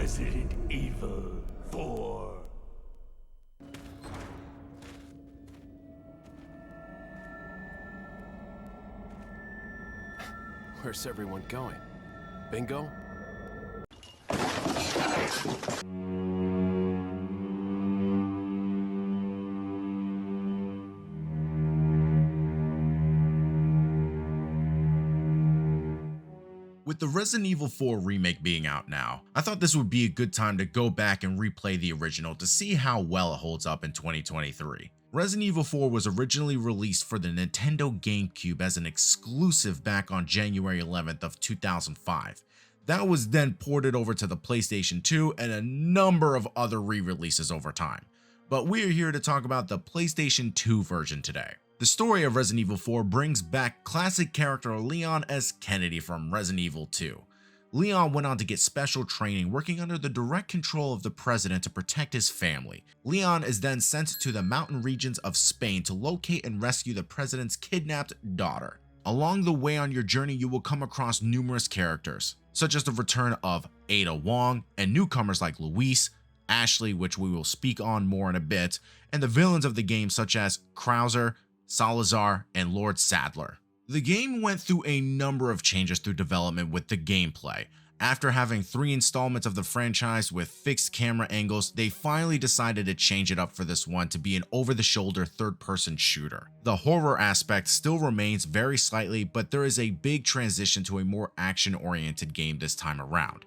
Resident Evil 4. Where's everyone going? Bingo? With the Resident Evil 4 remake being out now, I thought this would be a good time to go back and replay the original to see how well it holds up in 2023. Resident Evil 4 was originally released for the Nintendo GameCube as an exclusive back on January 11th of 2005. That was then ported over to the PlayStation 2 and a number of other re-releases over time. But we are here to talk about the PlayStation 2 version today. The story of Resident Evil 4 brings back classic character Leon S. Kennedy from Resident Evil 2. Leon went on to get special training working under the direct control of the president to protect his family. Leon is then sent to the mountain regions of Spain to locate and rescue the president's kidnapped daughter. Along the way on your journey, you will come across numerous characters, such as the return of Ada Wong and newcomers like Luis, Ashley, which we will speak on more in a bit, and the villains of the game such as Krauser, Salazar, and Lord Sadler. The game went through a number of changes through development with the gameplay. After having 3 installments of the franchise with fixed camera angles, they finally decided to change it up for this one to be an over-the-shoulder third-person shooter. The horror aspect still remains very slightly, but there is a big transition to a more action-oriented game this time around.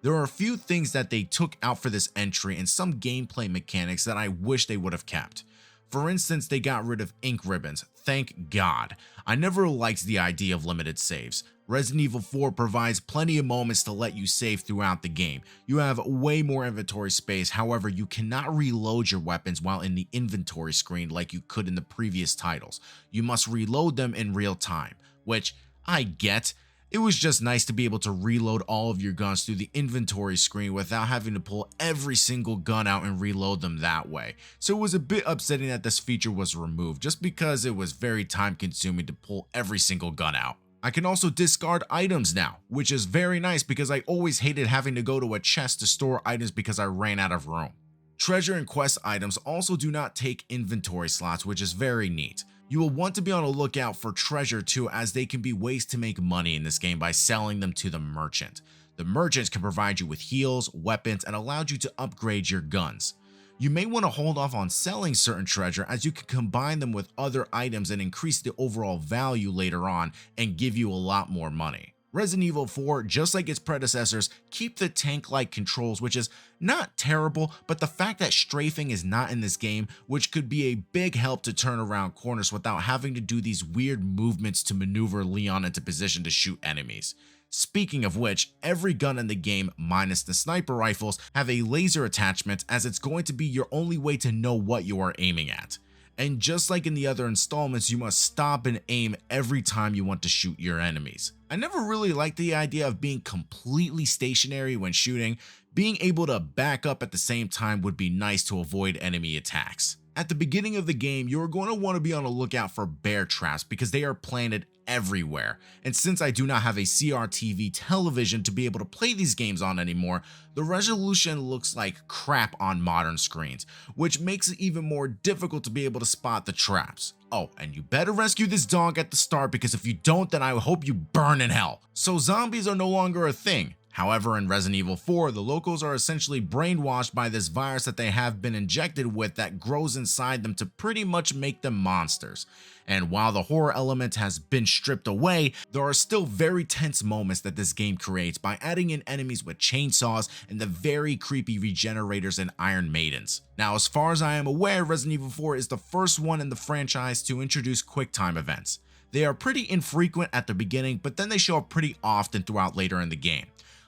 There are a few things that they took out for this entry and some gameplay mechanics that I wish they would have kept. For instance, they got rid of ink ribbons, thank God. I never liked the idea of limited saves. Resident Evil 4 provides plenty of moments to let you save throughout the game. You have way more inventory space, however you cannot reload your weapons while in the inventory screen like you could in the previous titles. You must reload them in real time, which I get. It was just nice to be able to reload all of your guns through the inventory screen without having to pull every single gun out and reload them that way. So it was a bit upsetting that this feature was removed just because it was very time consuming to pull every single gun out. I can also discard items now, which is very nice because I always hated having to go to a chest to store items because I ran out of room. Treasure and quest items also do not take inventory slots, which is very neat. You will want to be on the lookout for treasure too, as they can be ways to make money in this game by selling them to the merchant. The merchants can provide you with heals, weapons, and allow you to upgrade your guns. You may want to hold off on selling certain treasure as you can combine them with other items and increase the overall value later on and give you a lot more money. Resident Evil 4, just like its predecessors, keep the tank-like controls, which is not terrible, but the fact that strafing is not in this game, which could be a big help to turn around corners without having to do these weird movements to maneuver Leon into position to shoot enemies. Speaking of which, every gun in the game, minus the sniper rifles, have a laser attachment, as it's going to be your only way to know what you are aiming at. And just like in the other installments, you must stop and aim every time you want to shoot your enemies. I never really liked the idea of being completely stationary when shooting. Being able to back up at the same time would be nice to avoid enemy attacks. At the beginning of the game, you are going to want to be on the lookout for bear traps because they are planted everywhere. And since I do not have a CRTV television to be able to play these games on anymore, the resolution looks like crap on modern screens, which makes it even more difficult to be able to spot the traps. Oh, and you better rescue this dog at the start, because if you don't, then I hope you burn in hell. So zombies are no longer a thing. However, in Resident Evil 4, the locals are essentially brainwashed by this virus that they have been injected with that grows inside them to pretty much make them monsters. And while the horror element has been stripped away, there are still very tense moments that this game creates by adding in enemies with chainsaws and the very creepy regenerators and Iron Maidens. Now, as far as I am aware, Resident Evil 4 is the first one in the franchise to introduce QuickTime events. They are pretty infrequent at the beginning, but then they show up pretty often throughout later in the game.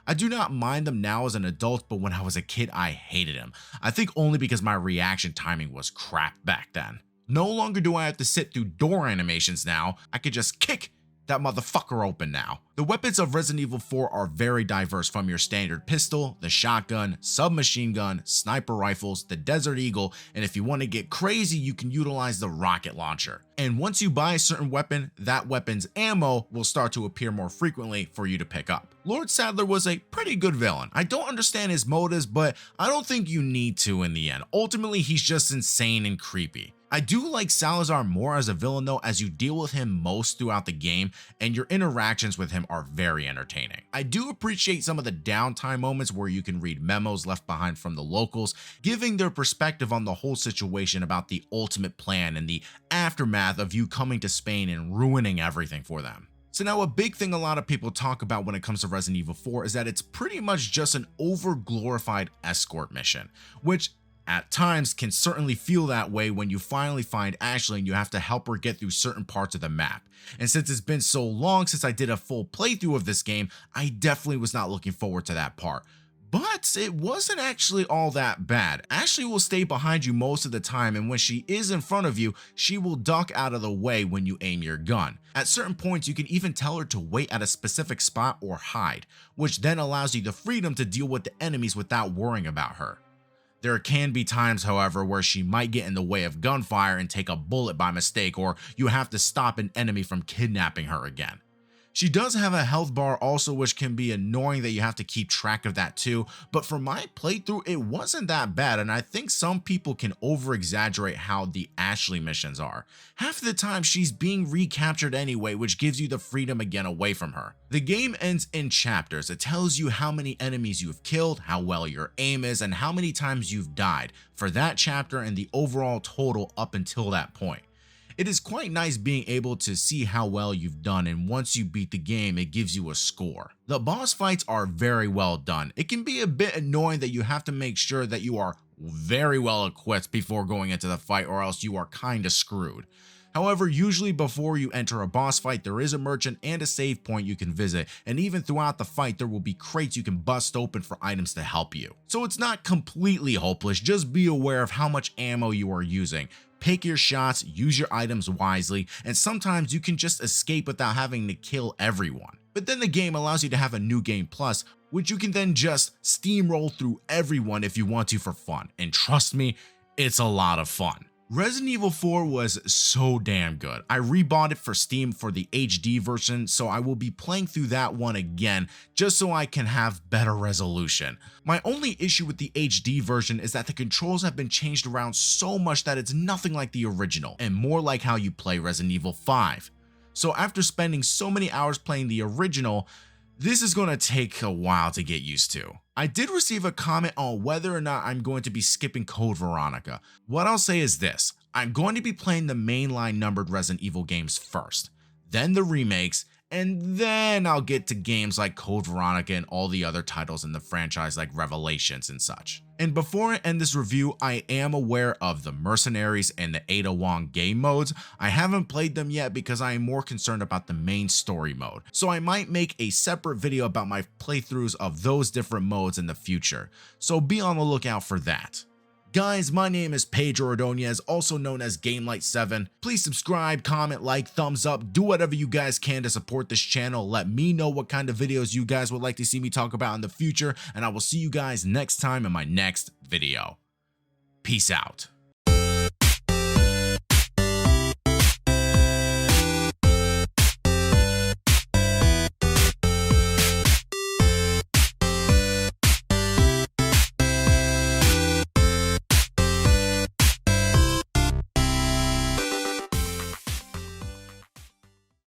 I do not mind them now as an adult, but when I was a kid, I hated them. I think only because my reaction timing was crap back then. No longer do I have to sit through door animations now. I could just kick that motherfucker open now. The weapons of Resident Evil 4 are very diverse, from your standard pistol, the shotgun, submachine gun, sniper rifles, the Desert Eagle, and if you want to get crazy, you can utilize the rocket launcher. And once you buy a certain weapon, that weapon's ammo will start to appear more frequently for you to pick up. Lord Sadler was a pretty good villain. I don't understand his motives, but I don't think you need to in the end. Ultimately, he's just insane and creepy. I do like Salazar more as a villain though, as you deal with him most throughout the game and your interactions with him are very entertaining. I do appreciate some of the downtime moments where you can read memos left behind from the locals, giving their perspective on the whole situation about the ultimate plan and the aftermath of you coming to Spain and ruining everything for them. So now a big thing a lot of people talk about when it comes to Resident Evil 4 is that it's pretty much just an over-glorified escort mission, which at times can certainly feel that way when you finally find Ashley and you have to help her get through certain parts of the map. And since it's been so long since I did a full playthrough of this game, I definitely was not looking forward to that part. But it wasn't actually all that bad. Ashley will stay behind you most of the time, and when she is in front of you, she will duck out of the way when you aim your gun. At certain points, you can even tell her to wait at a specific spot or hide, which then allows you the freedom to deal with the enemies without worrying about her. There can be times, however, where she might get in the way of gunfire and take a bullet by mistake, or you have to stop an enemy from kidnapping her again. She does have a health bar also, which can be annoying that you have to keep track of that too, but for my playthrough it wasn't that bad, and I think some people can over exaggerate how the Ashley missions are. Half the time she's being recaptured anyway, which gives you the freedom again away from her. The game ends in chapters. It tells you how many enemies you've killed, how well your aim is, and how many times you've died for that chapter and the overall total up until that point. It is quite nice being able to see how well you've done, and once you beat the game, it gives you a score. The boss fights are very well done. It can be a bit annoying that you have to make sure that you are very well equipped before going into the fight, or else you are kinda screwed. However, usually before you enter a boss fight, there is a merchant and a save point you can visit, and even throughout the fight there will be crates you can bust open for items to help you. So it's not completely hopeless, just be aware of how much ammo you are using. Pick your shots, use your items wisely, and sometimes you can just escape without having to kill everyone. But then the game allows you to have a new game plus, which you can then just steamroll through everyone if you want to for fun, and trust me, it's a lot of fun. Resident Evil 4 was so damn good. I rebought it for Steam for the HD version, so I will be playing through that one again just so I can have better resolution. My only issue with the HD version is that the controls have been changed around so much that it's nothing like the original and more like how you play Resident Evil 5. So after spending so many hours playing the original, this is going to take a while to get used to. I did receive a comment on whether or not I'm going to be skipping Code Veronica. What I'll say is this: I'm going to be playing the mainline numbered Resident Evil games first, then the remakes, and then I'll get to games like Code Veronica and all the other titles in the franchise like Revelations and such. And before I end this review, I am aware of the Mercenaries and the Ada Wong game modes. I haven't played them yet because I am more concerned about the main story mode, so I might make a separate video about my playthroughs of those different modes in the future, so be on the lookout for that. Guys, my name is Pedro Ordonez, also known as GameLight7. Please subscribe, comment, like, thumbs up, do whatever you guys can to support this channel. Let me know what kind of videos you guys would like to see me talk about in the future, and I will see you guys next time in my next video. Peace out.